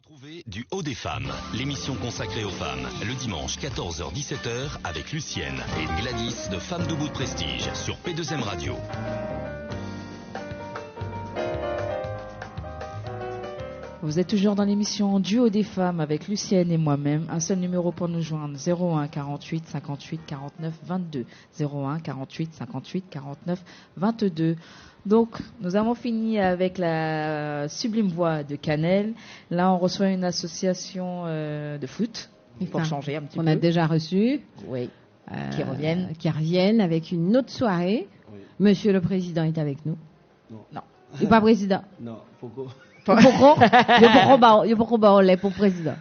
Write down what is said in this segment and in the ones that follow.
Retrouvez Du Haut des Femmes, l'émission consacrée aux femmes, le dimanche 14h-17h avec Lucienne et Gladys de Femmes Debout de Prestige sur P2M Radio. Vous êtes toujours dans l'émission Du Haut des Femmes avec Lucienne et moi-même. Un seul numéro pour nous joindre, 01 48 58 49 22. 01 48 58 49 22. Donc, nous avons fini avec la sublime voix de Cannelle. Là, on reçoit une association de foot, pour changer un petit peu. On a déjà reçu. Oui. Qui reviennent avec une autre soirée. Oui. Monsieur le Président est avec nous. Non. Il n'est pas président. Non, pourquoi? Il faut qu'on lait pour président.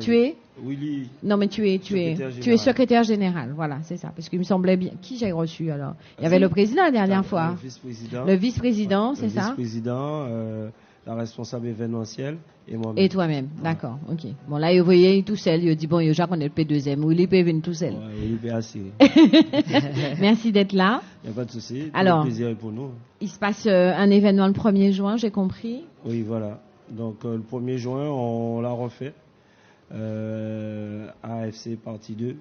Tu es? Willy. Non, mais tu es secrétaire général. Voilà, c'est ça. Parce qu'il me semblait bien. Qui j'ai reçu alors? Il y avait le président la dernière fois. Le vice-président. Le vice-président, c'est ça? Le vice-président, la responsable événementielle et moi-même. Et toi-même, d'accord, ok. Bon, là, vous voyez tout seul. Il dit, bon, il y a qu'on est le P2M. Willy peut venir tout seul. Ouais, Willy peut assez. Merci d'être là. Il n'y a pas de souci. Alors, le plaisir est pour nous. Il se passe un événement le 1er juin, j'ai compris. Oui, voilà. Donc, le 1er juin, on l'a refait. AFC partie 2.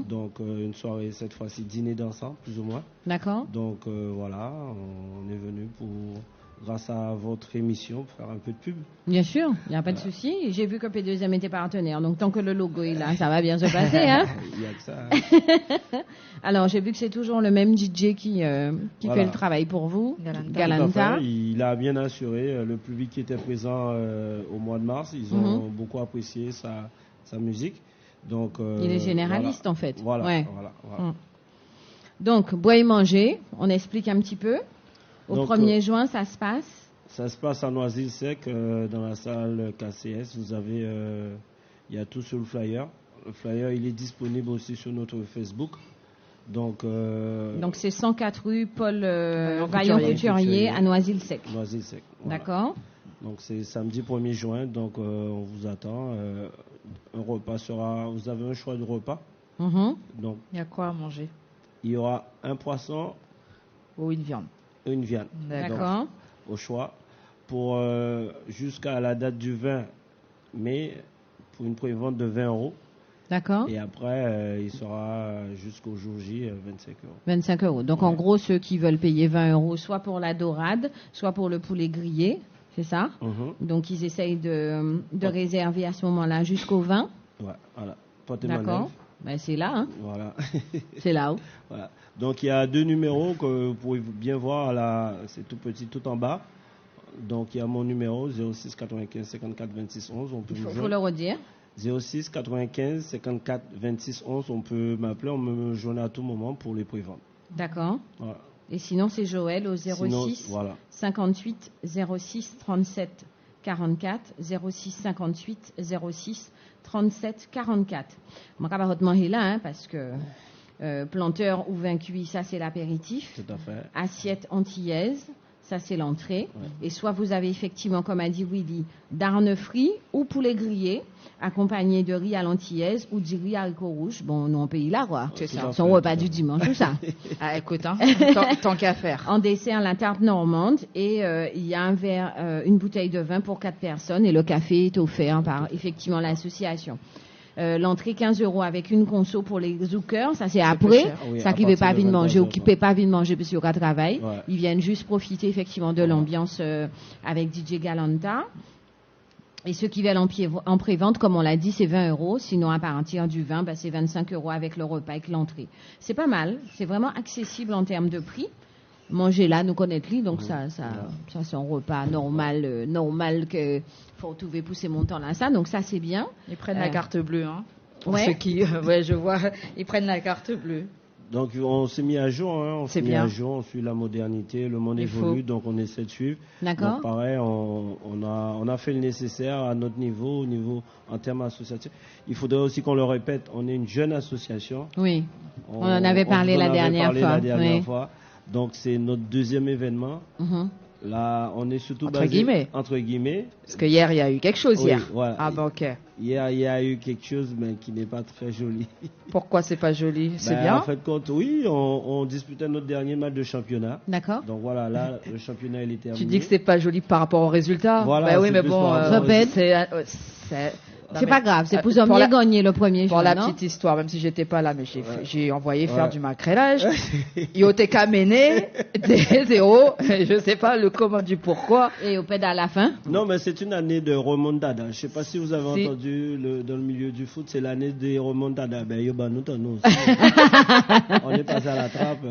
Donc, une soirée, cette fois-ci, dîner dansant, plus ou moins. D'accord. Donc, voilà, on est venu pour, grâce à votre émission, pour faire un peu de pub. Bien sûr, il n'y a pas de souci. J'ai vu que P2M était partenaire, donc tant que le logo est là, ça va bien se passer. Hein. Il n'y a que ça. Alors, j'ai vu que c'est toujours le même DJ qui fait le travail pour vous, Galanta. Il a bien assuré. Le public qui était présent au mois de mars, ils ont beaucoup apprécié sa musique. Donc, il est généraliste, en fait. Voilà. Donc, boire et manger, on explique un petit peu. Au 1er juin, ça se passe? Ça se passe à Noisy-le-Sec, dans la salle KCS. Vous avez, il y a tout sur le flyer. Le flyer, il est disponible aussi sur notre Facebook. Donc c'est 104 rue Paul Vaillant-Couturier à Noisy-le-Sec. Noisy-le-Sec. Voilà. D'accord. Donc c'est samedi 1er juin. Donc on vous attend. Un repas sera. Vous avez un choix de repas. Donc il y a quoi à manger? Il y aura un poisson ou une viande. Une viande. D'accord. Donc, au choix. Pour jusqu'à la date du 20 mai, pour une prévente de 20 €. D'accord. Et après, il sera jusqu'au jour J, 25 €. 25 €. Donc, en gros, ceux qui veulent payer 20 € soit pour la dorade, soit pour le poulet grillé, c'est ça? Donc, ils essayent de réserver à ce moment-là jusqu'au 20. Ouais, voilà. D'accord. Ben, c'est là, hein? Voilà. C'est là-haut. Voilà. Donc, il y a 2 numéros que vous pouvez bien voir. C'est tout petit, tout en bas. Donc, il y a mon numéro, 06 95 54 26 11. Il faut le redire. 06 95 54 26 11. On peut m'appeler, on me joindre à tout moment pour les préventes. D'accord. Voilà. Et sinon, c'est Joël au 06 58 06 37 44 06 58 06 37 44. Je vais pas manger là, hein, parce que planteur ou vin cuit, ça c'est l'apéritif. Tout à fait. Assiette antillaise, ça c'est l'entrée. Ouais. Et soit vous avez effectivement, comme a dit Willy, darne frit ou poulet grillé, accompagné de riz à l'antillaise ou du riz à haricots rouges. Bon, nous en pays là, quoi. C'est ça. Son repas du dimanche, tout ça. Ah, écoute, hein, tant qu'à faire. En dessert, la tarte normande et il y a un verre, une bouteille de vin pour 4 personnes et le café est offert par effectivement l'association. L'entrée 15 € avec une conso pour les zoukers, ça c'est après, oui, ça qui ne veut pas venir manger ou qui ne peut pas venir manger parce qu'il y aura travail. Ouais. Ils viennent juste profiter effectivement de l'ambiance avec DJ Galanta. Et ceux qui veulent en pré-vente, comme on l'a dit, c'est 20 €. Sinon, à partir du 20, c'est 25 € avec le repas, avec l'entrée. C'est pas mal. C'est vraiment accessible en termes de prix. Manger là, nous connaître lui, donc ça c'est un repas normal que faut trouver pousser montant là, ça. Donc ça c'est bien. Ils prennent la carte bleue, hein. Pour ouais. ceux qui, ouais, je vois, ils prennent la carte bleue. Donc on s'est mis à jour, hein. On s'est mis à jour, on suit la modernité, le monde évolue, donc on essaie de suivre. D'accord. Donc pareil, on a fait le nécessaire à notre niveau, en termes associatifs. Il faudrait aussi qu'on le répète, on est une jeune association. Oui. On en avait parlé la dernière fois. Donc c'est notre 2e événement. Là, on est surtout entre guillemets. Parce que hier, il y a eu quelque chose hier. Ouais. Ah ben ok. Hier, il y a eu quelque chose, mais qui n'est pas très joli. Pourquoi c'est pas joli? C'est bien. En fait, on disputait notre dernier match de championnat. D'accord. Donc voilà, là, le championnat il est terminé. Tu dis que c'est pas joli par rapport au résultat. Voilà. Bah oui, mais bon, C'est pas grave, c'est pour mieux gagner le premier pour jour, la non? petite histoire, même si j'étais pas là, mais j'ai envoyé faire du macrélage. Yoteka mené, 0. Je sais pas le comment du pourquoi. Et au pédale à la fin? Non, mais c'est une année de remontada. Je sais pas si vous avez entendu dans le milieu du foot, c'est l'année des remontadas. Ben, nous aussi. On est passé à la trappe.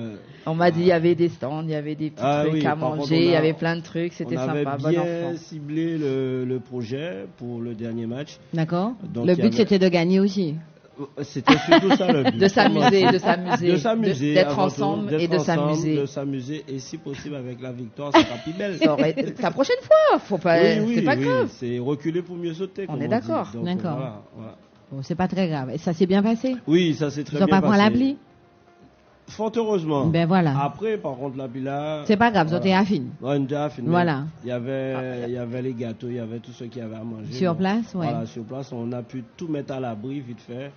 On m'a dit il y avait des stands, il y avait des petits trucs à manger, il y avait plein de trucs, c'était sympa. On avait bien ciblé le projet pour le dernier match. D'accord. Le but, c'était de gagner aussi. C'était surtout ça le but. De s'amuser, d'être ensemble et de s'amuser. De s'amuser et si possible avec la victoire, c'est pas plus belle. La prochaine fois, faut pas, c'est pas grave. C'est reculer pour mieux sauter. On est d'accord. D'accord. Voilà. Bon, c'est pas très grave. Et ça s'est bien passé? Oui, ça s'est très bien passé. Ils n'ont pas pris la pluie? Fort heureusement. Ben voilà. Après, par contre, la pluie là. C'est pas grave, c'était affine. Ouais, on était affine. Voilà. Il y avait les gâteaux, il y avait tout ce qu'il y avait à manger. Sur place, ouais. Voilà, sur place, on a pu tout mettre à l'abri vite fait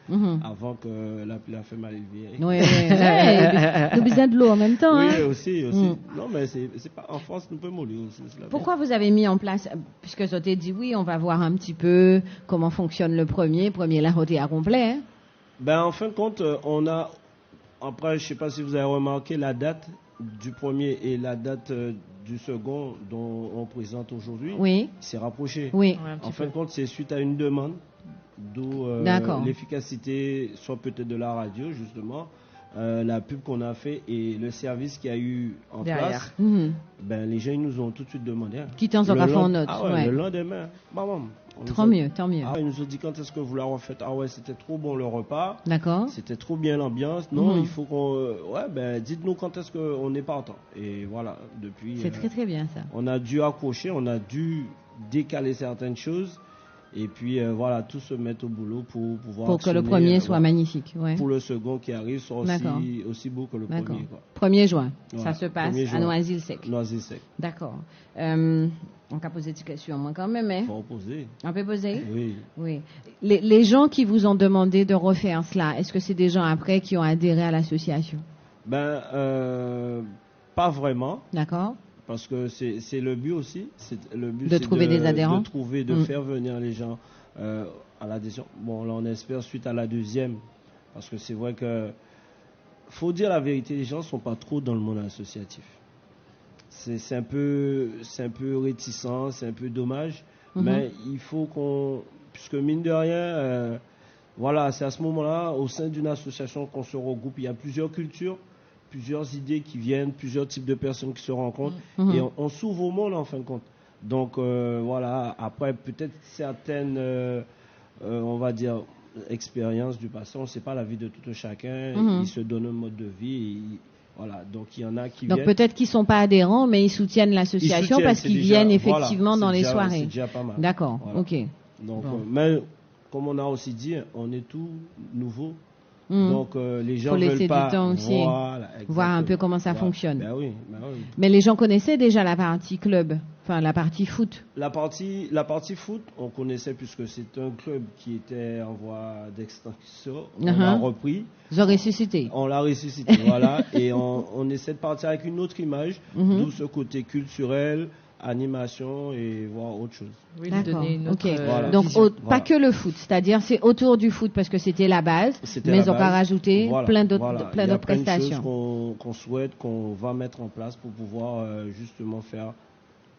avant que la pluie a fait mal élevé. Oui. Nous besoin de l'eau en même temps. Oui, hein. aussi. Non, mais c'est pas en France, nous pouvons mourir aussi. Pourquoi vous avez mis en place, puisque Zoté dit oui, on va voir un petit peu comment fonctionne le premier la roté à complet. Hein? Ben, en fin de compte, on a. Après, je ne sais pas si vous avez remarqué la date du premier et la date du second dont on présente aujourd'hui. Oui. C'est rapproché. Oui. En fin de compte, c'est suite à une demande, d'où l'efficacité, soit peut-être de la radio, justement, la pub qu'on a fait et le service qu'il y a eu en place. Ben, les gens ils nous ont tout de suite demandé. Qui t'en a fait en note. Le lendemain. Tant mieux. Ils nous ont dit quand est-ce que vous l'avez fait. C'était trop bon le repas. D'accord. C'était trop bien l'ambiance. Non, il faut qu'on. Dites-nous quand est-ce qu'on est partant. Et voilà, depuis. C'est très très bien ça. On a dû accrocher, on a dû décaler certaines choses. Et puis voilà, tout se mettre au boulot pour pouvoir. Pour que le premier soit magnifique. Ouais. Pour le second qui arrive soit aussi beau que le premier. Quoi. 1er juin, voilà, ça se passe à Noisy-le-Sec. Noisy-le-Sec. D'accord. On peut poser des questions, moi quand même. Hein? Faut poser. On peut poser? Oui. Les gens qui vous ont demandé de refaire cela, est-ce que c'est des gens après qui ont adhéré à l'association? Pas vraiment. D'accord. Parce que c'est le but aussi. Le but, de trouver des adhérents. De faire venir les gens à l'adhésion. Bon, là, on espère suite à la deuxième. Parce que c'est vrai que, faut dire la vérité, les gens ne sont pas trop dans le monde associatif. C'est un peu réticent, c'est un peu dommage. Mais il faut qu'on... Puisque mine de rien, voilà, c'est à ce moment-là, au sein d'une association qu'on se regroupe. Il y a plusieurs cultures, plusieurs idées qui viennent, plusieurs types de personnes qui se rencontrent. Et on s'ouvre au monde en fin de compte. Donc voilà, après peut-être certaines, on va dire, expériences du passé, on ne sait pas la vie de tout chacun, ils se donnent un mode de vie. Voilà, donc il y en a qui viennent. Donc peut-être qu'ils ne sont pas adhérents, mais ils soutiennent l'association parce qu'ils viennent effectivement dans les soirées. C'est déjà pas mal. D'accord, voilà. ok. Donc, mais comme on a aussi dit, on est tout nouveau. Donc les gens veulent pas du temps aussi, voir un peu comment ça fonctionne. Ben oui. Mais les gens connaissaient déjà la partie club, enfin la partie foot. La partie foot, on connaissait puisque c'est un club qui était en voie d'extinction. On l'a repris. Ils ont ressuscité. On l'a ressuscité, voilà. Et on essaie de partir avec une autre image, d'où ce côté culturel, animation et voir autre chose. Oui, donner une autre voilà. Donc pas que le foot, c'est-à-dire c'est autour du foot parce que c'était la base, mais ils ont pas rajouté plein d'autres prestations. Qu'on souhaite, qu'on va mettre en place pour pouvoir justement faire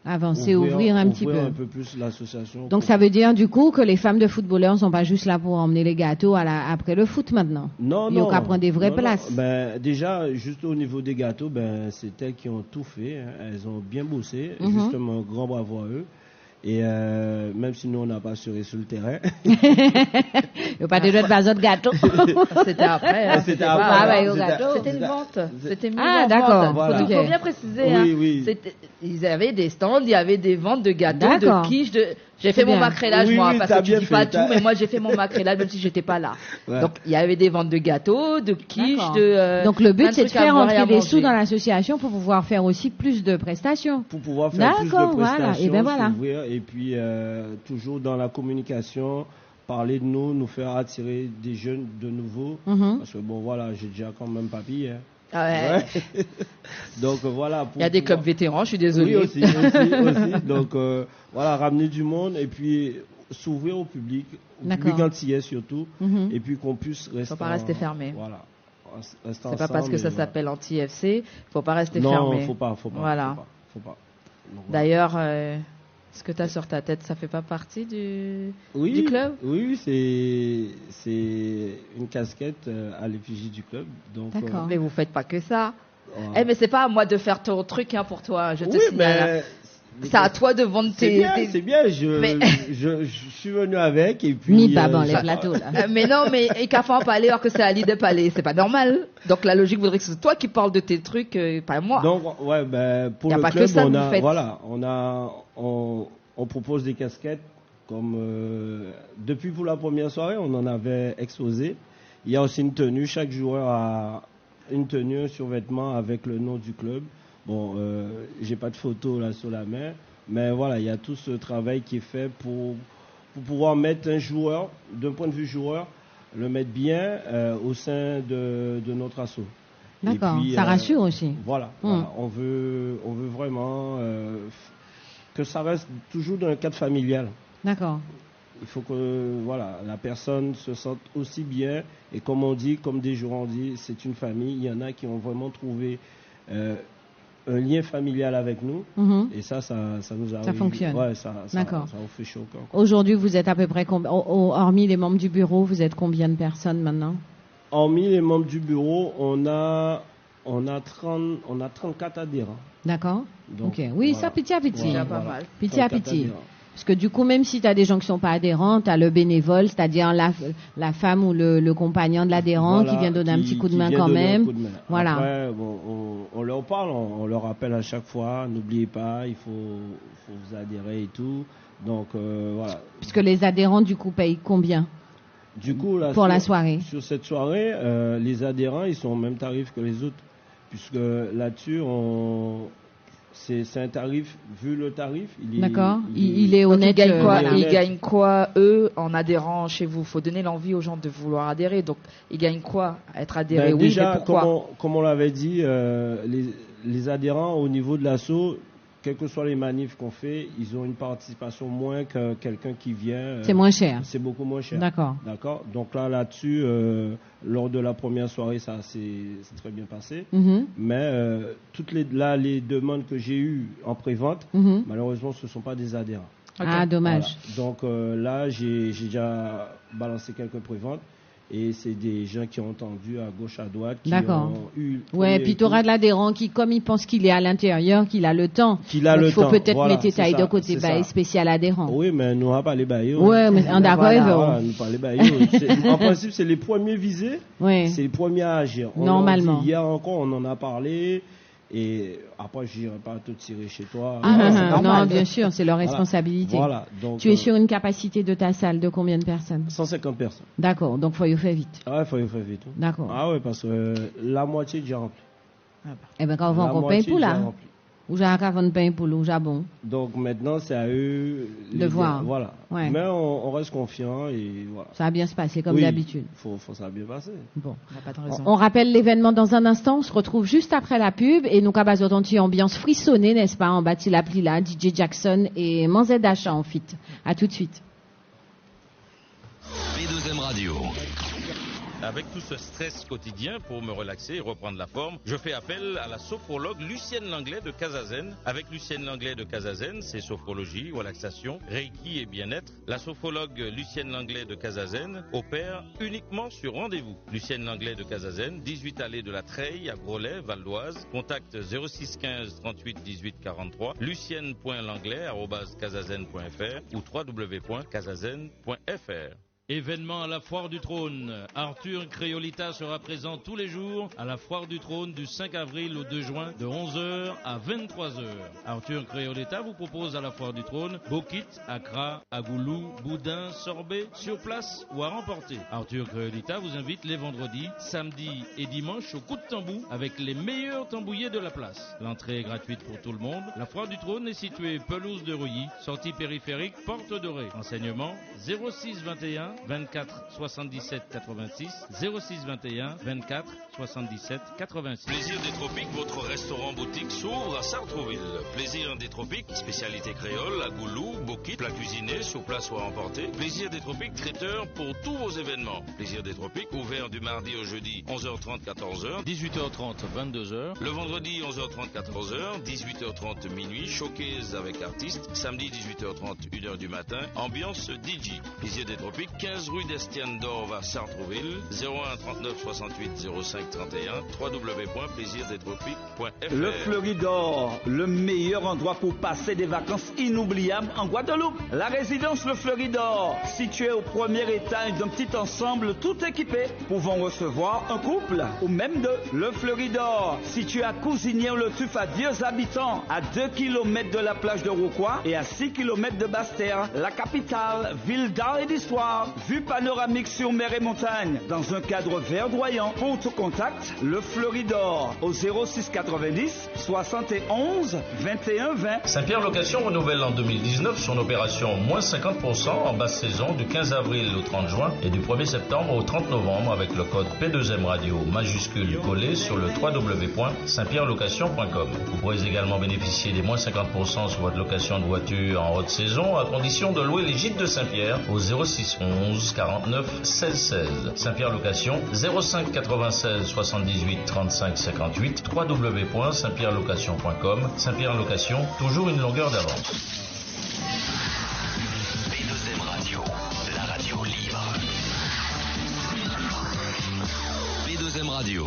avancer, ouvrir un petit peu plus l'association. Donc ça veut dire du coup que les femmes de footballeurs ne sont pas juste là pour emmener les gâteaux après le foot maintenant. Non. Il y a qu'à prendre des vraies places. Ben, déjà, juste au niveau des gâteaux, ben, c'est elles qui ont tout fait. Hein. Elles ont bien bossé. Justement, grand bravo à eux. Et même si nous, on n'a pas assuré sur le terrain. Il n'y a pas de droit de gâteau. C'était après. C'était après. C'était une vente. C'était d'accord. Voilà. Il faut bien préciser. Oui. Ils avaient des stands, il y avait des ventes de gâteaux, de quiches. J'ai fait mon macrélage, moi, parce que tu dis pas tout, mais moi, j'ai fait mon macrélage, même si j'étais pas là. Ouais. Donc, il y avait des ventes de gâteaux, de quiches, donc, le but, c'est de faire entrer des sous dans l'association pour pouvoir faire aussi plus de prestations. Pour pouvoir faire plus de prestations. Voilà. Et ben voilà. Et puis, toujours dans la communication, parler de nous faire attirer des jeunes de nouveau. Parce que bon, voilà, j'ai déjà quand même papy, hein. Ouais. Donc voilà. Il y a des clubs vétérans, je suis désolé. Oui, aussi. Donc voilà, ramener du monde et puis s'ouvrir au public D'accord. antillais surtout, et puis qu'on puisse rester. Faut pas rester fermé. Voilà. C'est pas parce que ça s'appelle anti-FC, faut pas rester fermé. Non, faut pas. Voilà. Faut pas. Donc, D'ailleurs, ce que tu as sur ta tête, ça fait pas partie du club? Oui, c'est une casquette à l'effigie du club. Donc, D'accord. Mais vous faites pas que ça. ouais. Mais c'est pas à moi de faire ton truc pour toi, je te Oui, signale. C'est à toi de vendre tes... C'est bien. Je suis venu avec et puis. Mis pas dans les plateaux, là. Mais non, mais et qu'à faire parler alors que c'est Ali de parler, c'est pas normal. Donc la logique voudrait que c'est toi qui parles de tes trucs, pas moi. Donc, ouais, pour Y a le pas que club, ça que vous faites. on propose des casquettes comme depuis pour la première soirée, on en avait exposé. Il y a aussi une tenue, chaque joueur a une tenue, un survêtement avec le nom du club. Bon, j'ai pas de photo là sur la main, mais voilà, il y a tout ce travail qui est fait pour pouvoir mettre un joueur, d'un point de vue joueur, le mettre bien au sein de notre asso. D'accord, Et puis, ça rassure aussi. Voilà, on veut vraiment que ça reste toujours dans un cadre familial. D'accord. Il faut que la personne se sente aussi bien, et comme on dit, comme des joueurs ont dit, c'est une famille. Il y en a qui ont vraiment trouvé un lien familial avec nous, et ça nous a... Ça fonctionne. Ouais, ça D'accord. Ça vous fait chaud au cœur. Aujourd'hui, vous êtes à peu près combien, hormis les membres du bureau, vous êtes combien de personnes maintenant? Hormis les membres du bureau, on a 34 adhérents. D'accord. Donc, Ok. Oui, voilà. ça petit à petit. Déjà pas mal. Petit à 34 petit. adhérents. Parce que du coup, même si tu as des gens qui sont pas adhérents, tu as le bénévole, c'est-à-dire la femme ou le compagnon de l'adhérent qui vient donner un petit coup de main vient quand donner un même. coup de main. Voilà. Après, on leur parle, on leur rappelle à chaque fois, n'oubliez pas, il faut vous adhérer et tout. Donc voilà. Puisque les adhérents, du coup, payent combien Du coup, là, pour la soirée? Sur cette soirée, les adhérents, ils sont au même tarif que les autres. Puisque là-dessus, c'est un tarif, vu le tarif, D'accord. Il est Donc, honnête. ils gagnent quoi, voilà. ils gagnent quoi, eux, en adhérant chez vous? Faut donner l'envie aux gens de vouloir adhérer. Donc, ils gagnent quoi à être adhérés? Oui, déjà, mais pourquoi? comme on l'avait dit, les adhérents au niveau de l'assaut, quels que soient les manifs qu'on fait, ils ont une participation moins que quelqu'un qui vient. C'est moins cher. C'est beaucoup moins cher. D'accord. Donc là-dessus, lors de la première soirée, ça s'est très bien passé. Mais toutes les demandes que j'ai eues en pré-vente, malheureusement, ce ne sont pas des adhérents. Ah, dommage. Voilà. Donc là, j'ai déjà balancé quelques pré-ventes. Et c'est des gens qui ont entendu à gauche, à droite, qui D'accord. ont eu... Ouais, puis tu auras de l'adhérent qui, comme il pense qu'il est à l'intérieur, qu'il a le temps. Il faut peut-être voilà, mettre tes tailles de côté, c'est ça. Spécial adhérent. Oui, mais nous, on n'a pas les baillots. Ouais, mais en d'accord, Voilà, nous, pas les baillots. En principe, c'est les premiers visés, ouais. c'est les premiers à agir. Normalement. Hier encore, on en a parlé. Et après, je n'irai pas te tirer chez toi. Non, bien sûr, c'est leur responsabilité. Voilà. Donc, Tu es sur une capacité de ta salle de combien de personnes? 150 personnes. D'accord, donc faut y faire vite. Ah ouais, faut y faire vite. D'accord. Ah ouais, parce que la moitié est déjà remplie. Eh bien, quand on va La encore pain moitié pour est déjà là. remplie. Ou j'ai un café de pain pour l'eau, j'ai bon. Donc maintenant, c'est à eux De voir. Voilà. Ouais. Mais on reste confiant et voilà. Ça va bien se passer comme Oui, d'habitude. faut ça va bien passer. Bon. On n'a pas de raison. On rappelle l'événement dans un instant. On se retrouve juste après la pub. Et nous, cabas autant ambiance frissonnée, n'est-ce pas? En bâti l'appli là, DJ Jackson et Manzed Achat en fit. À tout de suite. B2M Radio. Avec tout ce stress quotidien, pour me relaxer et reprendre la forme, je fais appel à la sophrologue Lucienne Langlais de Casazen. Avec Lucienne Langlais de Casazen, c'est sophrologie, relaxation, reiki et bien-être. La sophrologue Lucienne Langlais de Casazen opère uniquement sur rendez-vous. Lucienne Langlais de Casazen, 18 allée de la Treille à Groslay, Val d'Oise. Contact 06 15 38 18 43, lucienne.langlais@casazen.fr ou www.casazen.fr. Événement à la Foire du Trône. Arthur Créolita sera présent tous les jours à la Foire du Trône du 5 avril au 2 juin de 11h à 23h. Arthur Créolita vous propose à la Foire du Trône Bokit, Accra, Agoulou, Boudin, Sorbet, sur place ou à remporter. Arthur Créolita vous invite les vendredis, samedis et dimanches au coup de tambour avec les meilleurs tambouillés de la place. L'entrée est gratuite pour tout le monde. La Foire du Trône est située pelouse de Reuilly, sortie périphérique Porte Dorée. Renseignements 06 21 24 77 86, 06 21 24 77 86. Plaisir des Tropiques, votre restaurant-boutique s'ouvre à Sartrouville. Plaisir des Tropiques, spécialité créole, à goulou, bokit, plat cuisiné, sur place ou à emporter. Plaisir des Tropiques, traiteur pour tous vos événements. Plaisir des Tropiques, ouvert du mardi au jeudi, 11h30, 14h. 18h30, 22h. Le vendredi, 11h30, 14h. 18h30, minuit, showcase avec artistes. Samedi, 18h30, 1h du matin. Ambiance DJ. Plaisir des Tropiques, 15 rue d'Estienne d'Orve à Sartrouville. 01 39 68 05 31. www.plaisirdestropiques.fr. Le Fleuridor, le meilleur endroit pour passer des vacances inoubliables en Guadeloupe. La résidence Le Fleuridor, située au premier étage d'un petit ensemble tout équipé, pouvant recevoir un couple ou même deux. Le Fleuridor, situé à Cousinière-le-Tuf à Vieux Habitants, à 2 km de la plage de Rouquois et à 6 km de Basse-Terre, la capitale, ville d'art et d'histoire, vue panoramique sur mer et montagne, dans un cadre verdoyant. Pour tout contact, Le Fleuridor, au 06 90 71 21 20. Saint-Pierre Location renouvelle en 2019 son opération moins 50% en basse saison du 15 avril au 30 juin et du 1er septembre au 30 novembre avec le code P2M Radio majuscule collé sur le www.saintpierrelocation.com. Vous pourrez également bénéficier des moins 50% sur votre location de voiture en haute saison à condition de louer les gîtes de Saint-Pierre au 06 11 49 16 16. Saint-Pierre Location 05 96 78 35 58 www.saintpierrelocation.com. Saint-Pierre Location, toujours une longueur d'avance. P2M Radio, la radio libre. P2M Radio.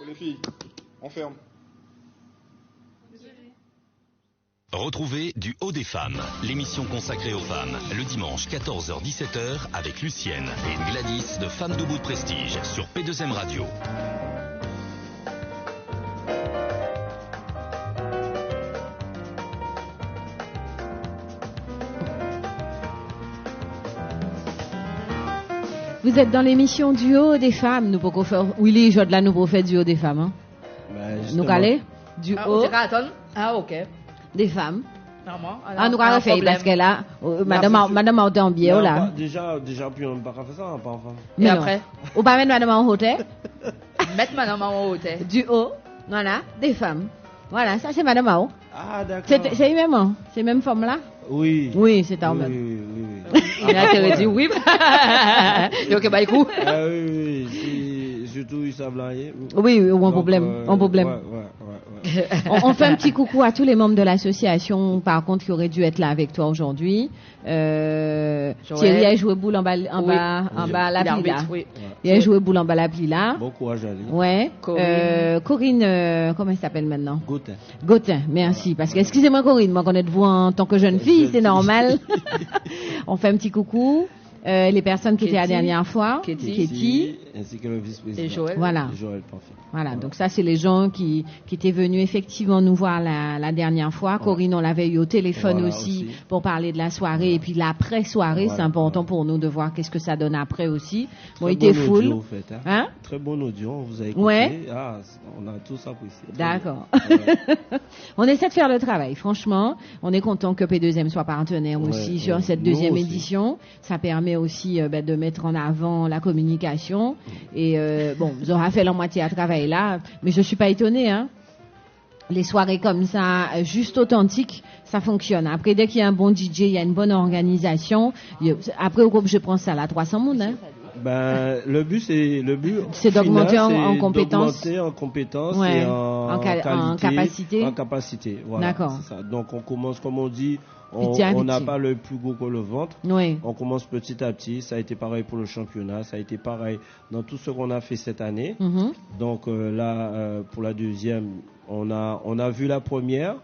Pour les filles, on ferme. Retrouvez Du Haut des Femmes, l'émission consacrée aux femmes, le dimanche 14h-17h avec Lucienne et Gladys de Femmes Debout de Prestige sur P2M Radio. Vous êtes dans l'émission Du Haut des Femmes. Nous pouvons faire. Willy, je de là, nous pouvons faire Du Haut des Femmes. Hein? Nous allons Du Haut ok. des Femmes. Normalement. Nous allons faire parce que là, madame a entendu là. Déjà, puis on ne peut pas faire ça, pas enfin. Et après? Ou pas mettre madame en hauteur? Mettre madame en hauteur. Du haut, voilà, des femmes. Voilà, ça c'est madame Mao. Ah, d'accord. C'est même, ces mêmes femmes là? Oui. Oui, c'est en même. Oui. Il a dit oui. Ok, bah écoute. Oui. Surtout, ils savent là. Oui, un problème. Ouais. On fait un petit coucou à tous les membres de l'association, par contre, qui auraient dû être là avec toi aujourd'hui. Thierry a joué boule en bas la pile là. Il a joué boule en bas la pile là. Bon courage à lui. Ouais. Corinne, comment elle s'appelle maintenant? Gauthin, merci. Parce que, excusez-moi Corinne, moi connaître vous en tant que jeune fille, c'est normal. On fait un petit coucou. Les personnes qui étaient la dernière fois, Katie, ainsi que le vice-président. Et Joël. Voilà, donc ça c'est les gens qui étaient venus effectivement nous voir la dernière fois. Corinne, on l'avait eu au téléphone aussi pour parler de la soirée et puis de l'après-soirée. C'est important pour nous de voir qu'est-ce que ça donne après aussi. Bon, il était full. Hein? Très bon audio, on vous a écouté. Ouais. On a tous apprécié. D'accord. On essaie de faire le travail, franchement. On est content que P2M soit partenaire aussi sur cette deuxième édition. Ça permet aussi de mettre en avant la communication. Et vous aurez fait la moitié à travail là, mais je suis pas étonnée. Hein. Les soirées comme ça, juste authentiques, ça fonctionne. Après, dès qu'il y a un bon DJ, il y a une bonne organisation. Après, au groupe, je prends ça là, 300 monde. Hein. Le but, c'est d'augmenter en compétences. D'augmenter en compétences et en capacité. En capacité, voilà. D'accord. C'est ça. Donc, on commence, comme on dit, on n'a pas le plus gros que le ventre. Oui. On commence petit à petit. Ça a été pareil pour le championnat. Ça a été pareil dans tout ce qu'on a fait cette année. Donc, là, pour la deuxième, on a vu la première.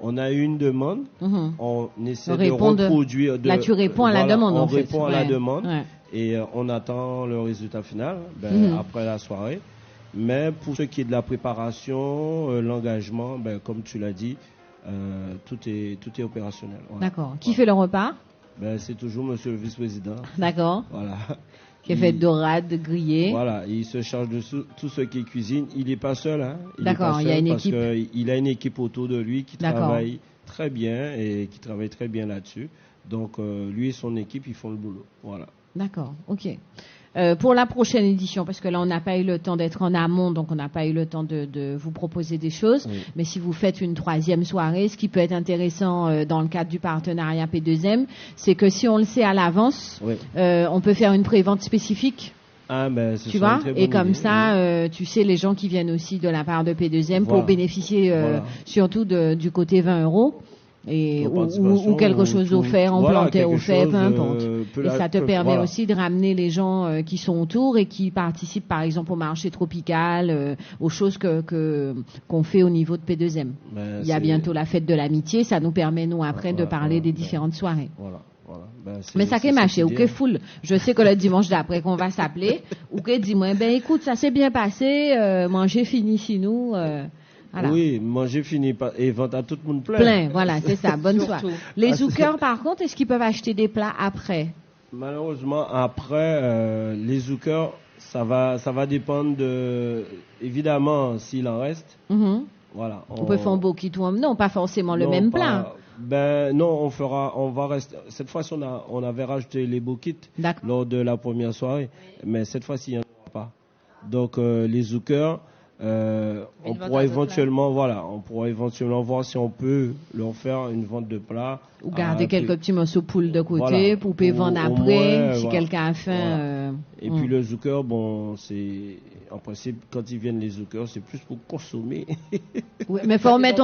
On a eu une demande. On essaie de reproduire. Là, tu réponds à la demande, on en fait. répond à la demande. Ouais. Et on attend le résultat final après la soirée. Mais pour ce qui est de la préparation, l'engagement, comme tu l'as dit, tout est opérationnel. Voilà. D'accord. Qui fait le repas? C'est toujours monsieur le vice-président. D'accord. Voilà. Qui fait dorade, grillé. Voilà, il se charge de tout ce qui est cuisine. Il n'est pas seul. Hein. D'accord, il y a une équipe. Il a une équipe autour de lui qui travaille très bien et qui travaille très bien là-dessus. Donc, lui et son équipe, ils font le boulot. Voilà. D'accord, ok. Pour la prochaine édition, parce que là on n'a pas eu le temps d'être en amont, donc on n'a pas eu le temps de vous proposer des choses, mais si vous faites une troisième soirée, ce qui peut être intéressant dans le cadre du partenariat P2M, c'est que si on le sait à l'avance, on peut faire une prévente spécifique. Tu vois, et comme ça, tu sais les gens qui viennent aussi de la part de P2M pour bénéficier surtout du côté 20 €. Ou quelque chose offert, en planté offert, peu importe. Et ça te permet aussi de ramener les gens qui sont autour et qui participent par exemple au marché tropical, aux choses qu'on fait au niveau de P2M. Il y a bientôt la fête de l'amitié, ça nous permet nous après de parler des différentes soirées. Mais ça qu'est marché, ou qu'est full. Je sais que le dimanche d'après qu'on va s'appeler, ou qu'est dit moi, écoute, ça s'est bien passé, manger fini chez nous. Voilà. Oui, manger fini et vendre à tout le monde plein. Plein, voilà, c'est ça. Bonne soirée. Les zoukers, par contre, est-ce qu'ils peuvent acheter des plats après? Malheureusement, après, les zoukers, ça va dépendre évidemment, s'il en reste. Voilà. On peut faire un beau kit ou non, pas forcément le même plat. Non, on va rester. Cette fois-ci, on avait rajouté les beaux kits lors de la première soirée, mais cette fois-ci, il n'y en aura pas. Donc, les zoukers. On pourra éventuellement voir si on peut leur faire une vente de plats ou garder quelques petits morceaux poule de côté pour vendre après si quelqu'un a faim. Et puis le zouker, c'est en principe quand ils viennent les zoukers, c'est plus pour consommer. Oui, mais faut remettre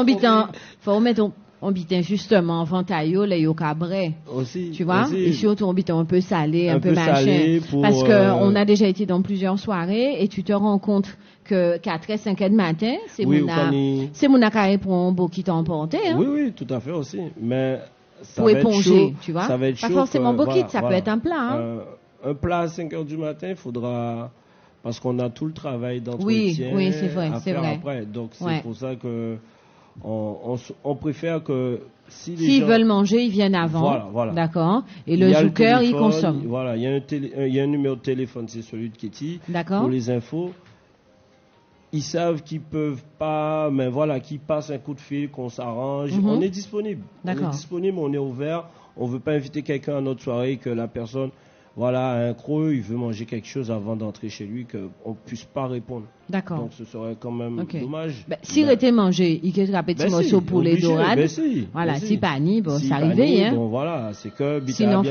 on bitin justement ventaillot les yo cabré. Aussi. Tu vois? Aussi. Et surtout on bitin un peu salé, un peu machin. Salé pour, parce que on a déjà été dans plusieurs soirées et tu te rends compte que 4h, 5h du matin, c'est mon carré pour un beau qui t'a emporté. Hein? Oui, tout à fait aussi. Mais ça pour va éponger, être chaud, tu vois. Ça va être pas chaud forcément beau voilà, ça peut être un plat. Hein? Un plat à 5h du matin, il faudra... Parce qu'on a tout le travail d'entretien oui, c'est vrai, à c'est faire vrai. après. Donc, c'est pour ça que on préfère que s'ils veulent manger, ils viennent avant. Voilà. D'accord. Et le zouker, il consomme. Voilà, il y a un numéro de téléphone, c'est celui de Kitty. D'accord. Pour les infos. Ils savent qu'ils peuvent pas, mais voilà, qu'ils passent un coup de fil, qu'on s'arrange. On est disponible. D'accord. On est disponible, on est ouvert. On veut pas inviter quelqu'un à notre soirée que la personne, voilà, a un creux, il veut manger quelque chose avant d'entrer chez lui, qu'on puisse pas répondre. D'accord. Donc ce serait quand même dommage. S'il était mangé, il y a un petit morceau pour les dorades. Voilà, si pas ni, bon, ça arrivait. Hein. Bon, voilà, c'est que sinon,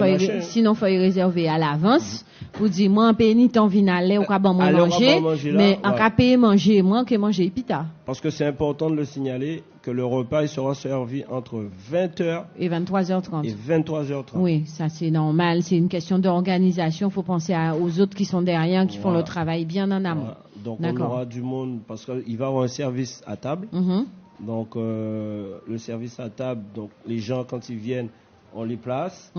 faut y réserver à l'avance. Pour dire, moi, en péni, t'en viens aller, ou qu'à bon manger. Mais en cas payer manger, moi, que manger pita. Parce que c'est important de le signaler que le repas il sera servi entre 20h et 23h30. Et 23h30. Oui, ça c'est normal. C'est une question d'organisation. Il faut penser aux autres qui sont derrière, qui font le travail bien en amont. Voilà. Donc on aura du monde parce qu'il va y avoir un service à table. Donc le service à table, donc les gens quand ils viennent, on les place.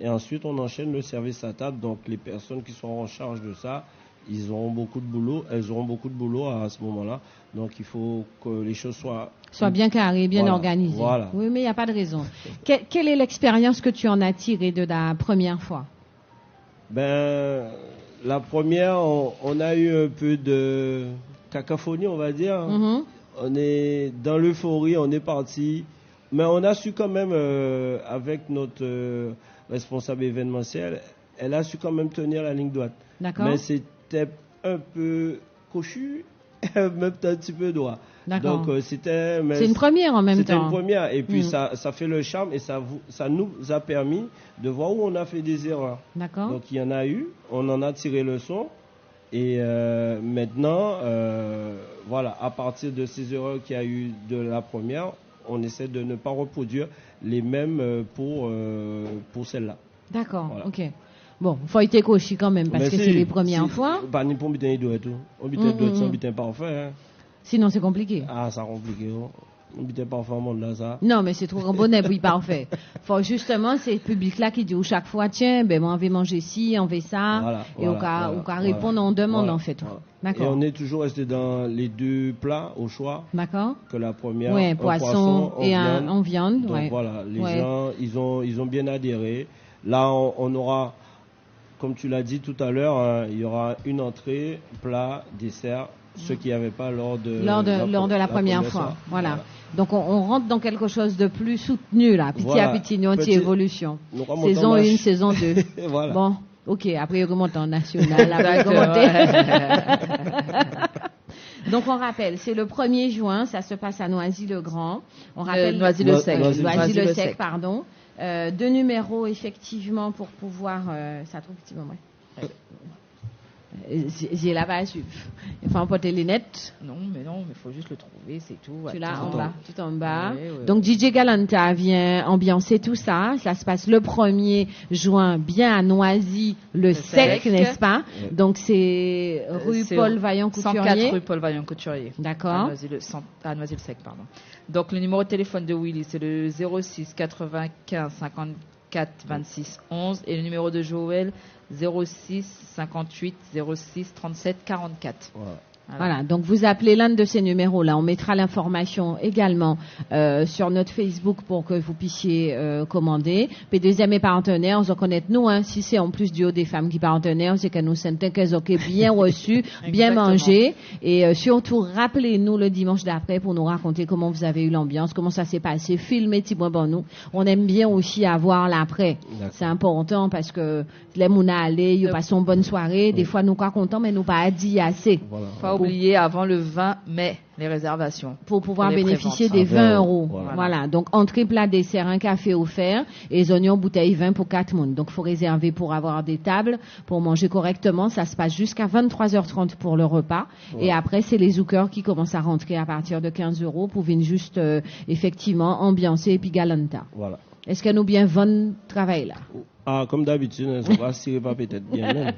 Et ensuite on enchaîne le service à table. Donc les personnes qui seront en charge de ça, elles auront beaucoup de boulot à ce moment-là. Donc il faut que les choses soient bien carrées, bien organisées. Voilà. Oui, mais il n'y a pas de raison. Quelle est l'expérience que tu en as tirée de la première fois? La première, on a eu un peu de cacophonie, on va dire. On est dans l'euphorie, on est parti. Mais on a su quand même, avec notre responsable événementiel, elle a su quand même tenir la ligne droite. D'accord. Mais c'était un peu cochu, même un petit peu droit. D'accord. Donc c'est une première en même temps. C'était une première. Et puis ça fait le charme et ça nous a permis de voir où on a fait des erreurs. D'accord. Donc il y en a eu, on en a tiré le son. Et maintenant, voilà, à partir de ces erreurs qu'il y a eu de la première, on essaie de ne pas reproduire les mêmes pour celle-là. D'accord, voilà. Ok. Bon, il faut être coché quand même parce que c'est les premières fois. Pas ni pour butin d'eau et tout. On butin d'eau sans butin parfait. Hein. Sinon c'est compliqué. Ah, ça compliqué. On butin parfait au monde là ça. Non, mais c'est trop bon et parfait. Faut justement c'est le public là qui dit chaque fois tiens, ben moi on veut manger ci, on veut ça et on va répondre on demande en fait. Voilà. D'accord. Et on est toujours resté dans les deux plats au choix. D'accord. Que la première un poisson et en viande. Donc voilà, les gens ils ont bien adhéré. Là on aura, comme tu l'as dit tout à l'heure, il y aura une entrée, plat, dessert, ce qu'il n'y avait pas lors de la première fois. Voilà. Donc on rentre dans quelque chose de plus soutenu là, petit à petit, une évolution. Saison 1, saison 2. Voilà. Bon, ok, après on remonte en national. Donc on rappelle, c'est le 1er juin, ça se passe à Noisy-le-Grand. On rappelle Noisy-le-Sec, pardon. 2 numéros effectivement pour pouvoir ça trouve effectivement j'ai là-bas à suivre. Il faut emporter les lunettes. Non, mais il faut juste le trouver, c'est tout. Tu l'as en bas, tout en bas. Oui. Donc DJ Galanta vient ambiancer tout ça. Ça se passe le 1er juin, bien à Noisy-le-Sec, n'est-ce pas? Donc c'est rue Paul Vaillant-Couturier. 104 rue Paul Vaillant-Couturier. D'accord. À Noisy-le-Sec, pardon. Donc le numéro de téléphone de Willy, c'est le 06 95 54 26 11 et le numéro de Joël 06 58 06 37 44. Voilà, donc vous appelez l'un de ces numéros-là. On mettra l'information également sur notre Facebook pour que vous puissiez commander. Puis deuxième partenaire, on se connaît nous, si c'est en plus du haut des femmes qui partenaires, c'est que nous sentons qu'elles ont bien reçu, bien mangé. Et surtout, rappelez-nous le dimanche d'après pour nous raconter comment vous avez eu l'ambiance, comment ça s'est passé. Filmez, petit bon nous. On aime bien aussi avoir l'après. C'est important parce que les mouna aller, ils passent une bonne soirée. Des fois, nous pas contents, mais nous pas dit assez. Voilà. oublier avant le 20 mai les réservations. Pour pouvoir les bénéficier préventes. des 20 euros. Voilà. Voilà. Donc, entrée, plat, dessert, un café offert et les oignons, bouteille 20 pour 4 personnes. Donc, il faut réserver pour avoir des tables, pour manger correctement. Ça se passe jusqu'à 23h30 pour le repas. Ouais. Et après, c'est les zoukers qui commencent à rentrer à partir de 15 euros pour venir juste, effectivement, ambiancer et puis galanta. Voilà. Est-ce qu'elle nous bien vend travail là? Ah, comme d'habitude, on va tirer pas peut-être bien même.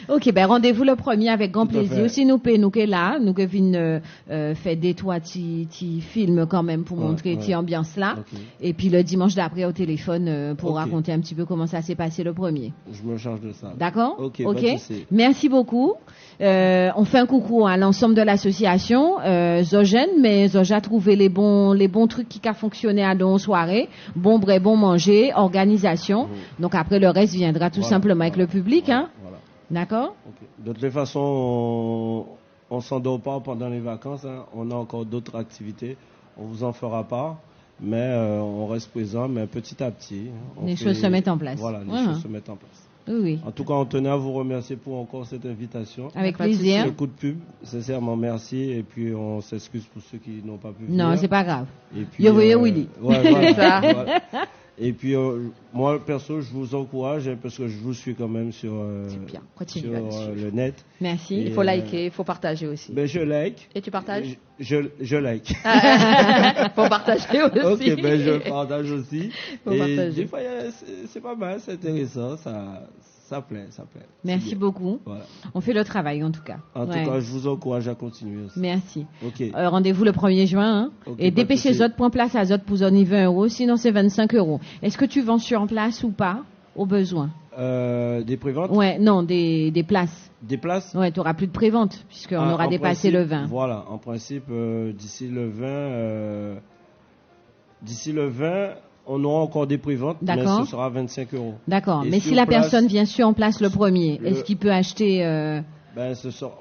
Ok, ben rendez-vous le premier avec grand Tout à plaisir. fait. Si nous pouvons, nous que là, nous que venons faire des trois petits films quand même pour Ouais, montrer ouais. cette ambiance là. Ok. Et puis le dimanche d'après au téléphone pour Ok. raconter un petit peu comment ça s'est passé le premier. Je me charge de ça. D'accord? Ok, pas de souci. Merci beaucoup. On fait un coucou à l'ensemble de l'association Zogène, mais Zoja a trouvé les bons trucs qui a fonctionné à nos soirées. Bon bray, bon manger, organisation. Donc après le reste viendra tout Voilà, simplement avec voilà, le public. voilà, Hein? voilà. D'accord? Ok. De toutes les façons, on s'endort pas pendant les vacances. Hein. On a encore d'autres activités. On vous en fera pas. Mais on reste présent, mais petit à petit. On Les choses se mettent en place. Voilà, les Voilà. choses se mettent en place. Oui, oui. En tout cas, on tenait à vous remercier pour encore cette invitation. Avec Pas de souci. plaisir. Ce coup de pub, sincèrement merci. Et puis, on s'excuse pour ceux qui n'ont pas pu venir. Non, c'est pas grave. Et puis, Yo voyez Willy. Ouais, voilà, C'est ça. voilà. Et puis, moi, perso, je vous encourage hein, parce que je vous suis quand même sur, C'est bien. Continue sur à nous suivre. le net. Merci. Et, Il faut liker, il faut partager aussi. Ben, je like. Et tu partages? Je like. Faut partager aussi. Ok, ben, je partage aussi. Faut Et partager. des fois, c'est pas mal, c'est intéressant, ça plaît, ça plaît. Merci C'est bien. beaucoup. Voilà. On fait le travail en tout cas. En Ouais. tout cas, je vous encourage à continuer aussi. Merci. Ok. Rendez-vous le 1er juin. Hein? Ok, Et pas de dépêchez souci. Zot, point place à Zot pour donner 20 euros. Sinon, c'est 25 euros. Est-ce que tu vends sur place ou pas? Au besoin. Des préventes, Ouais, non, des places. des places. Ouais, tu n'auras plus de prévente puisqu'on Ah, aura en dépassé principe, le 20. Voilà, en principe, d'ici le 20, on aura encore des préventes, mais D'accord. ce sera 25 euros. D'accord. Et Mais sur si la place, personne vient sur place le premier, le- est-ce qu'il peut acheter Ben, ce sera.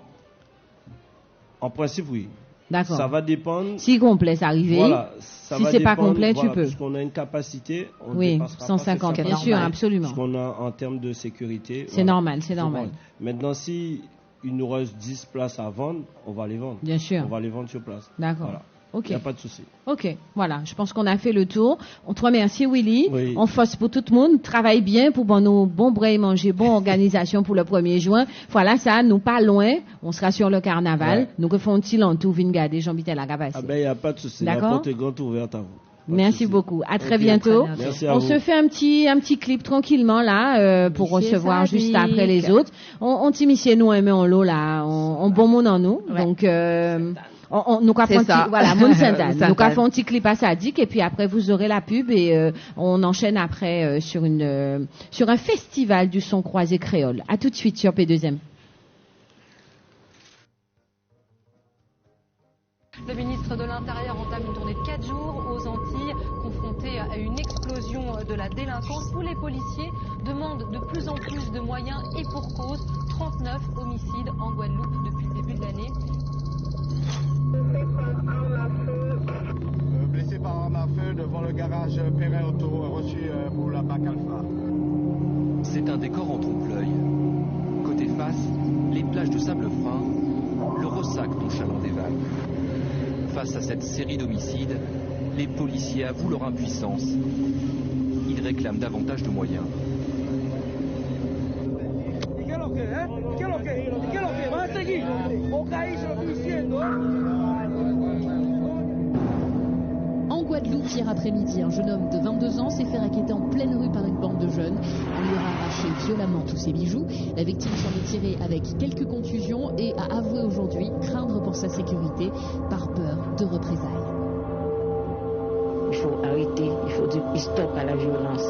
En principe, oui. D'accord. Ça va dépendre. Si complet, c'est arrivé. Voilà, ça Si va c'est pas dépendre, complet, tu voilà, peux. Puisqu'on a une capacité, on Oui, dépassera 150, pas ces bien sûr, 50, absolument. Ce qu'on a en termes de sécurité. C'est normal, c'est Faut normal. vendre. Maintenant, si il nous reste 10 places à vendre, on va les vendre. Bien sûr. On va les vendre sur place. D'accord. Voilà. Ok. Il n'y a pas de souci. Ok, voilà, je pense qu'on a fait le tour. On te remercie, Willy. Oui. On force pour tout le monde. Travaille bien pour nos bons bras et manger, bonne organisation pour le 1er juin. Voilà, ça, nous pas loin. On sera sur le carnaval. Ouais. Nous refons un petit lentou, Vingadé, Jean-Bitel à Ah ben, il n'y a pas de souci. La D'accord. porte est grande ouverte à vous. Pas de Merci souci. beaucoup. À très Ok. bientôt. Merci à On vous. se fait un petit clip tranquillement là pour Monsieur recevoir Sadik. juste après les autres. On t'imicie nous aimer en l'eau là, on bon monde en nous. Ouais. Donc nous C'est ça. voilà, Moun Sainte-Anne. Sainte-Anne. Nous avons un petit clip à Sadik et puis après vous aurez la pub et on enchaîne après sur un festival du son croisé créole. À tout de suite sur P2M. Le ministre de l'Intérieur entame une tournée de 4 jours aux Antilles, confronté à une explosion de la délinquance où les policiers demandent de plus en plus de moyens et pour cause. 39 homicides en Guadeloupe depuis le début de l'année. Blessé par arme à feu devant le garage Perrin Auto, reçu pour la BAC Alpha. C'est un décor en trompe-l'œil. Côté face, les plages de sable fin, le ressac nonchalant des vagues. Face à cette série d'homicides, les policiers avouent leur impuissance. Ils réclament davantage de moyens. En Guadeloupe, hier après-midi, un jeune homme de 22 ans s'est fait racketter en pleine rue par une bande de jeunes. On lui aura arraché violemment tous ses bijoux. La victime s'en est tirée avec quelques contusions et a avoué aujourd'hui craindre pour sa sécurité par peur de représailles. Il faut arrêter, il faut dire stop à la violence.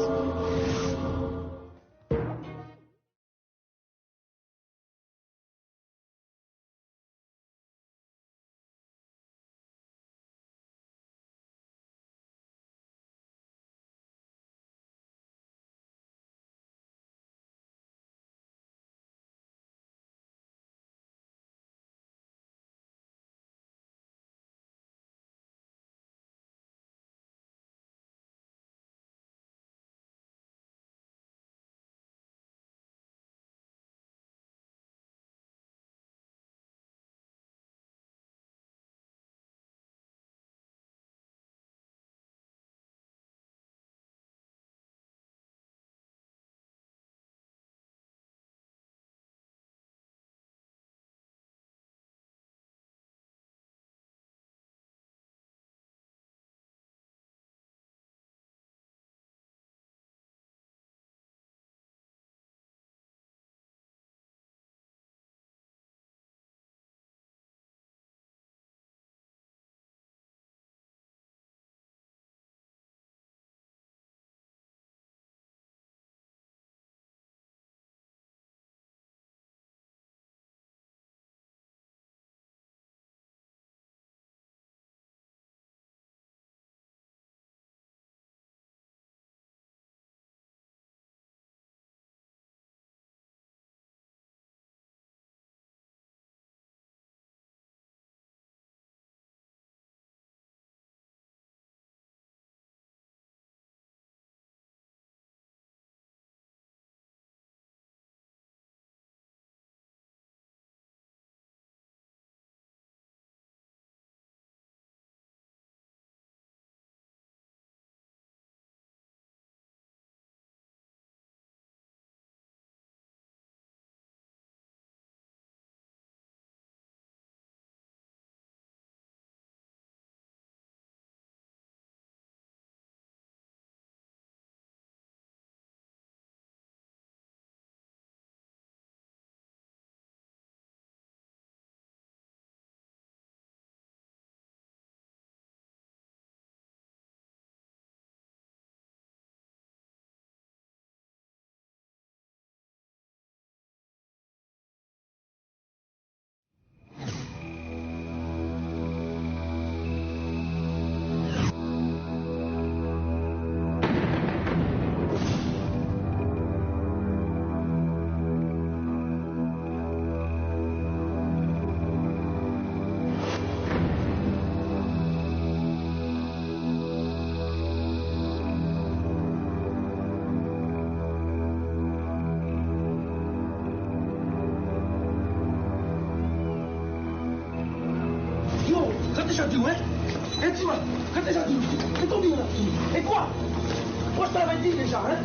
déjà dit, ouais? Et dis-moi, quand déjà dit, et ton bien là? Et quoi? Moi je t'avais dit déjà, hein?